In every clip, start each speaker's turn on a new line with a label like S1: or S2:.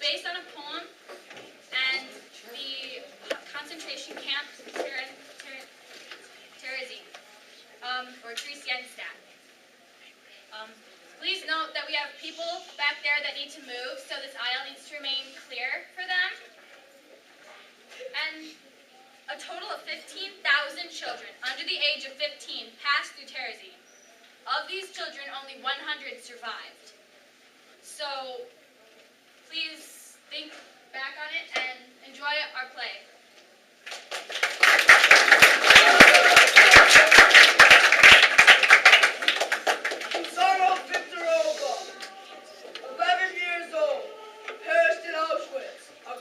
S1: based on a poem and the concentration camp Terezin, or Theresienstadt. Please note that we have people back there that need to move, so this aisle needs to remain clear for them. And a total of 15,000 children under the age of 15 passed through Terezin. Of these children, only 100 survived. So please think back on it and enjoy our play.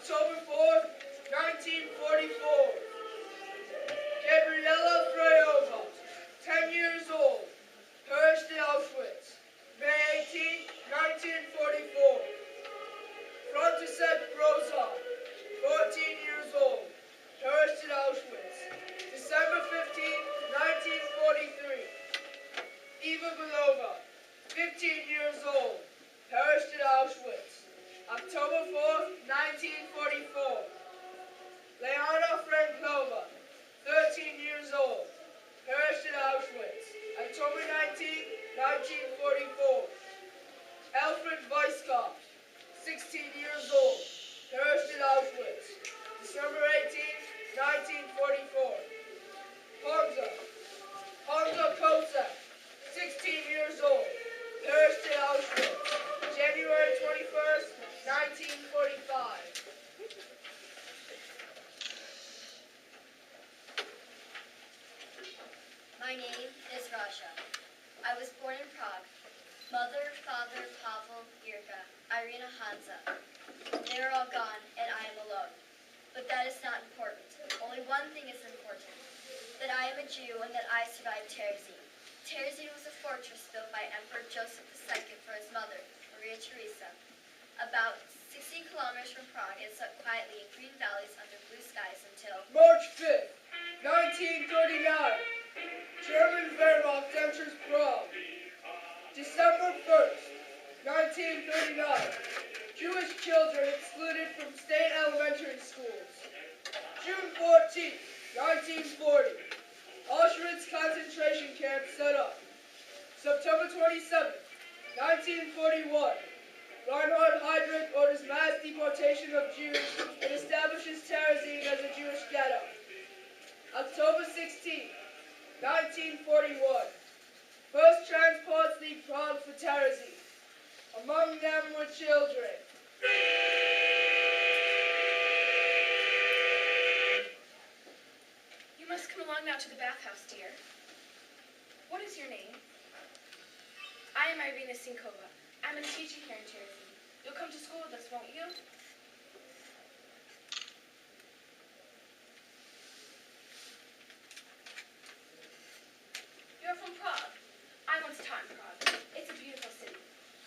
S2: October 4th, 1944. Gabriela Freyova, 10 years old, perished in Auschwitz. May 18, 1944. František Broza, 14 years old, perished in Auschwitz. December 15, 1943. Eva Belova, 15 years old, perished in Auschwitz. October 4th, 1944. Leona Franklova, 13 years old, perished in Auschwitz. October 19, 1944. Alfred Weisskopf, 16 years old, perished in Auschwitz. December 18, 1944. Honza Kosak, 16 years old, perished in Auschwitz. January 21st, 1945.
S3: My name is Rasha. I was born in Prague. Mother, father, Pavel, Irka, Irina, Hansa. They are all gone, and I am alone. But that is not important. Only one thing is important, that I am a Jew and that I survived Terezin. Terezin was a fortress built by Emperor Joseph II for his mother, Maria Theresa. About 16 kilometers from Prague, it slept quietly in green valleys under blue skies until
S2: March 5th, 1939. German Wehrmacht enters Prague. December 1st, 1939. Jewish children excluded from state elementary schools. June 14th, 1940. Auschwitz concentration camp set up. September 27th, 1941. Reinhard Heydrich orders mass deportation of Jews and establishes Terezin as a Jewish ghetto. October 16th, 1941. First transports leave Prague for Terezin. Among them were children.
S4: You must come along now to the bathhouse, dear. What is your name? I am Irina Sinkova. I'm a teacher here in Terezin. You'll come to school with us, won't you? You're from Prague. I once taught in Prague. It's a beautiful city.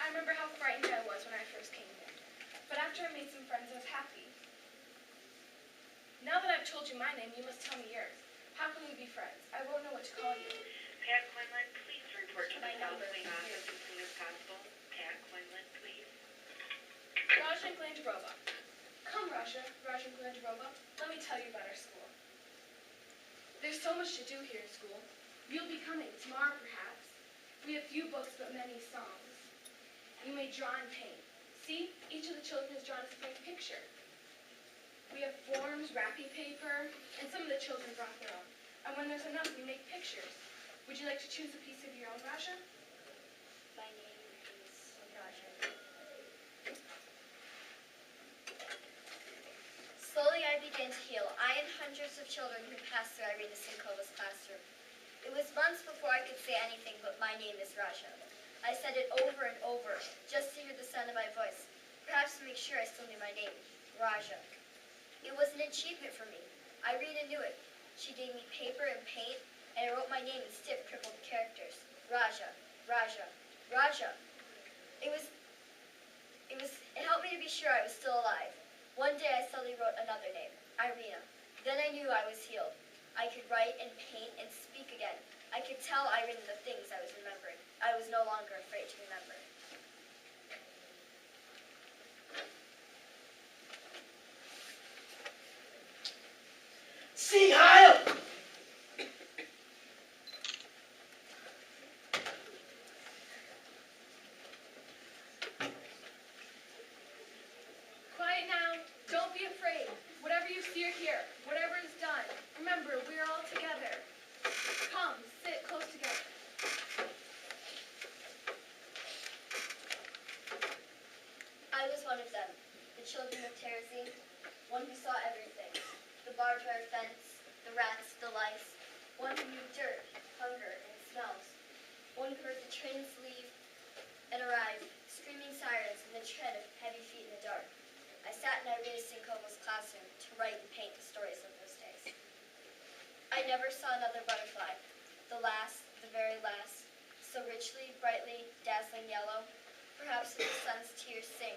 S4: I remember how frightened I was when I first came here. But after I made some friends, I was happy. Now that I've told you my name, you must tell me yours. How can we be friends? I won't know what to call you.
S5: Pat Quinlan, please report to the South Wing office as soon as possible. Pat Quinlan, please.
S4: Raja Glandrova. Come, Raja Glandrova. Let me tell you about our school. There's so much to do here in school. You'll be coming tomorrow, perhaps. We have few books, but many songs. You may draw and paint. See, each of the children has drawn a spring picture. We have forms, wrapping paper, and some of the children brought their own. And when there's enough, we make pictures. Would you like to choose a piece of your own, Raja?
S3: my name is Raja. Slowly I began to heal. I and hundreds of children who passed through Irina Sinkova's classroom. It was months before I could say anything but my name is Raja. I said it over and over, just to hear the sound of my voice. Perhaps to make sure I still knew my name, Raja. It was an achievement for me. Irina knew it. She gave me paper and paint, and I wrote my name in stiff, crippled characters. Raja, Raja, Raja. It helped me to be sure I was still alive. One day I suddenly wrote another name, Irina. Then I knew I was healed. I could write and paint and speak again. I could tell Irina the things I was remembering. I was no longer afraid to remember.
S6: Sieg Heil!
S4: Quiet now. Don't be afraid. Whatever you see or hear, whatever is done, remember, we're all together. Come, sit close together.
S3: I was one of them, the children of Terezin, one who saw everything. The barbed wire fence, the rats, the lice, one who knew dirt, hunger, and smells. One who heard the trains leave and arrive, screaming sirens, and the tread of heavy feet in the dark. I sat in Irina Sinkova's classroom to write and paint the stories of those days. I never saw another butterfly, the last, the very last, so richly, brightly, dazzling yellow. Perhaps if the sun's tears sing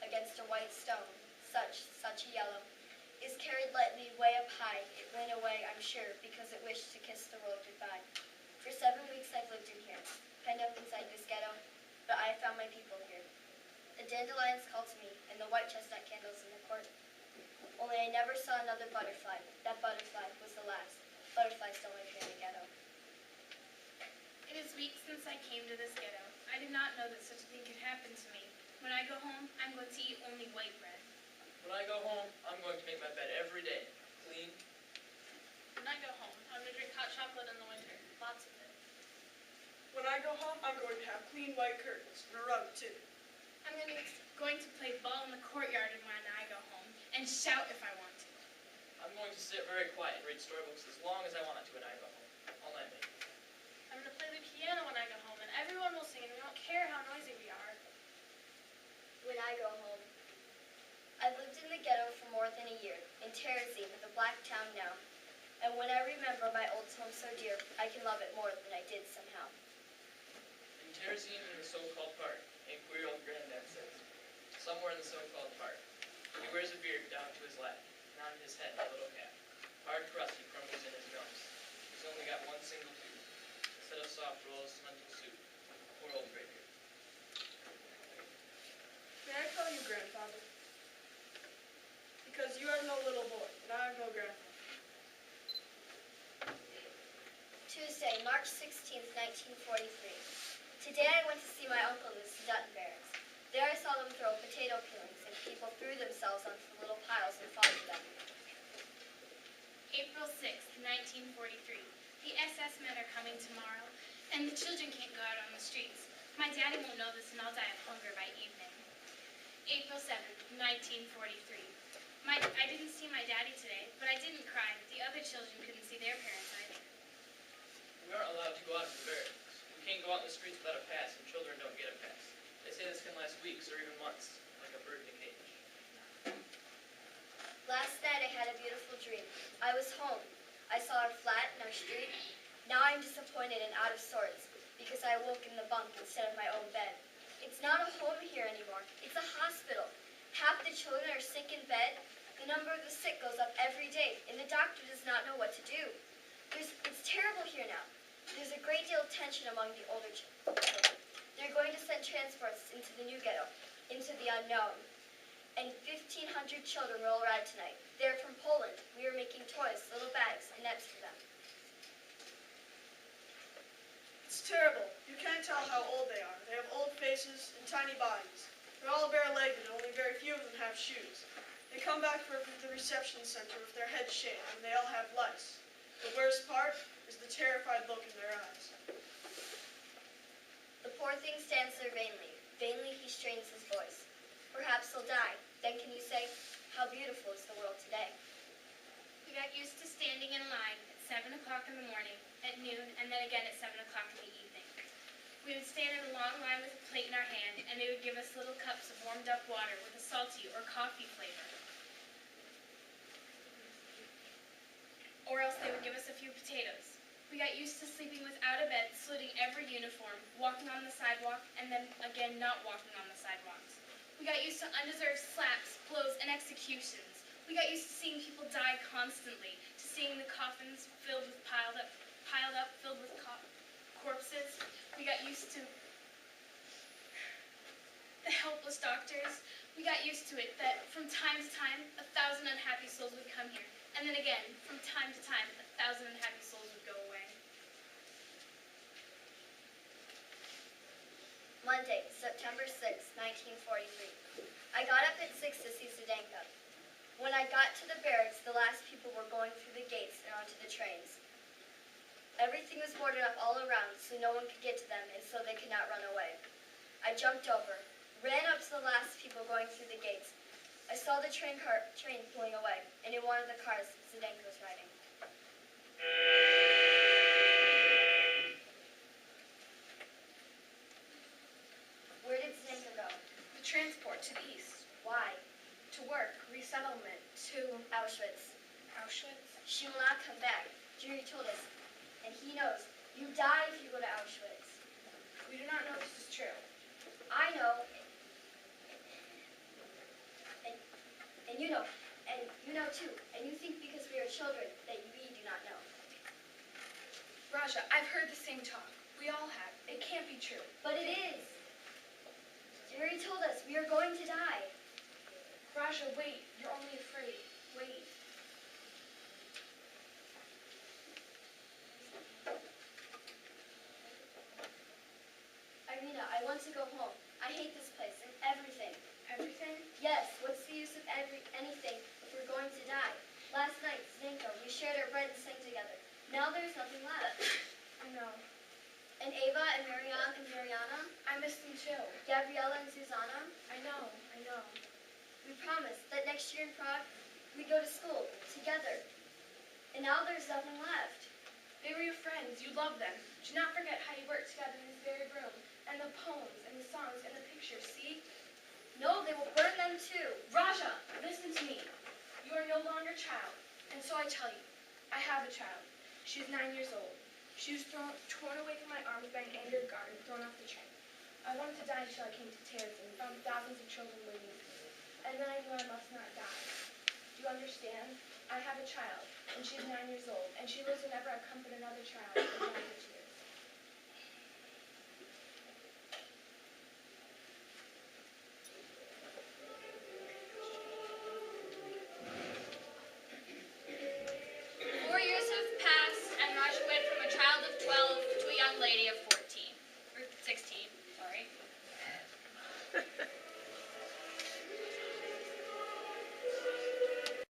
S3: against a white stone, such a yellow, is carried lightly way up high. It went away, I'm sure, because it wished to kiss the world goodbye. For 7 weeks I've lived in here, penned up inside this ghetto, but I found my people here. The dandelions called to me, and the white chestnut candles in the court. Only I never saw another butterfly. That butterfly was the last. Butterflies don't live here in the ghetto.
S7: It is weeks since I came to this ghetto. I did not know that such a thing could happen to me. When I go home, I'm going to eat only white bread.
S8: When I go home, I'm going to make my bed every day. Clean.
S7: When I go home, I'm going to drink hot chocolate in the winter. Lots of it.
S2: When I go home, I'm going to have clean white curtains and a rug, too.
S7: I'm going to play ball in the courtyard when I go home and shout if I want to.
S8: I'm going to sit very quiet and read storybooks as long as I want to when I go home. All night maybe.
S7: I'm going to play the piano when I go home, and everyone will sing, and we don't care how noisy we are.
S3: When I go home. I've lived in the ghetto for more than a year, in Terezin, the black town now. And when I remember my old home so dear, I can love it more than I did somehow.
S8: In Terezin, in the so-called park, a queer old granddad says. Somewhere in the so-called park. He wears a beard down to his lap, and on his head a little cap. Hard crusty crumbles in his gums. He's only got one single tooth. Instead of soft rolls, lentil soup. Poor old graybeard.
S2: May I call you grandfather? Because you have no little boy, and I have no grandfather.
S3: Tuesday, March 16th, 1943. Today I went to see my uncle in the Sudeten barracks. There I saw them throw potato peelings, and people threw themselves onto the little piles and fought for them.
S7: April 6th, 1943. The SS men are coming tomorrow, and the children can't go out on the streets. My daddy won't know this, and I'll die of hunger by evening. April 7th, 1943. I didn't see my daddy today, but I didn't cry. The other children couldn't see their parents either.
S8: We aren't allowed to go out of the barracks. We can't go out in the streets without a pass, and children don't get a pass. They say this can last weeks or even months, like a bird in a cage.
S3: Last night I had a beautiful dream. I was home. I saw our flat and our street. Now I'm disappointed and out of sorts because I awoke in the bunk instead of my own bed. It's not a home here anymore. It's a hospital. Half the children are sick in bed. The number of the sick goes up every day, and the doctor does not know what to do. It's terrible here now. There's a great deal of tension among the older children. They're going to send transports into the new ghetto, into the unknown. And 1,500 children will arrive tonight. They're from Poland. We are making toys, little bags, and nets for them.
S2: It's terrible. You can't tell how old they are. They have old faces and tiny bodies. They're all bare-legged, and only very few of them have shoes. They come back from the reception center with their heads shaved, and they all have lice. The worst part is the terrified look in their eyes.
S3: The poor thing stands there vainly. Vainly he strains his voice. Perhaps he'll die. Then can you say, how beautiful is the world today?
S7: We got used to standing in line at 7 o'clock in the morning, at noon, and then again at 7 o'clock in the evening. We would stand in a long line with a plate in our hand, and they would give us little cups of warmed up water with a salty or coffee flavor. Or else they would give us a few potatoes. We got used to sleeping without a bed, slitting every uniform, walking on the sidewalk, and then again not walking on the sidewalks. We got used to undeserved slaps, blows, and executions. We got used to seeing people die constantly, to seeing the coffins filled with piled up, filled with corpses. We got used to the helpless doctors. We got used to it that from time to time, 1,000 unhappy souls would come here, And then again, from time to time, 1,000 unhappy souls would go away.
S3: Monday, September 6, 1943. I got up at 6 to see Zdenka. When I got to the barracks, the last people were going through the gates and onto the trains. Everything was boarded up all around so no one could get to them and so they could not run away. I jumped over, ran up to the last people going through the gates. I saw the train pulling away, and in one of the cars, Zdenka was riding. Where did Zdenka go?
S4: The transport to the east.
S3: Why?
S4: To work, resettlement, to
S3: Auschwitz.
S4: Auschwitz.
S3: She will not come back. Jerry told us. And he knows. You die if you go to Auschwitz.
S4: We do not know if this is true.
S3: I know. And you know. And you know too. And you think because we are children that we do not know.
S4: Raja, I've heard the same talk. We all have. It can't be true.
S3: But it is. Jerry told us we are going to die.
S4: Raja, wait. You're only afraid. Wait.
S3: Irina, I want to go home. I hate this place and everything.
S4: Everything?
S3: Yes, what's the use of anything if we're going to die? Last night, Zdenka, we shared our bread and sang together. Now there's nothing left.
S4: I know.
S3: And Ava and Marianne and Mariana,
S4: I miss them too.
S3: Gabriella and Susanna,
S4: I know.
S3: we promised that next year in Prague, we'd go to school together. And now there's nothing left.
S4: They were your friends. You loved them. Do not forget how you worked together in this very room. And the poems and the songs and the pictures, see?
S3: No, they will burn them too.
S4: Raja, listen to me. You are no longer a child. And so I tell you, I have a child. She is 9 years old. She was torn away from my arms by an angry guard and thrown off the train. I wanted to die until I came to Terezin and found thousands of children waiting for me. And then I knew I must not die. Do you understand? I have a child, and she is 9 years old, and she lives whenever I comfort another child and dry her tears.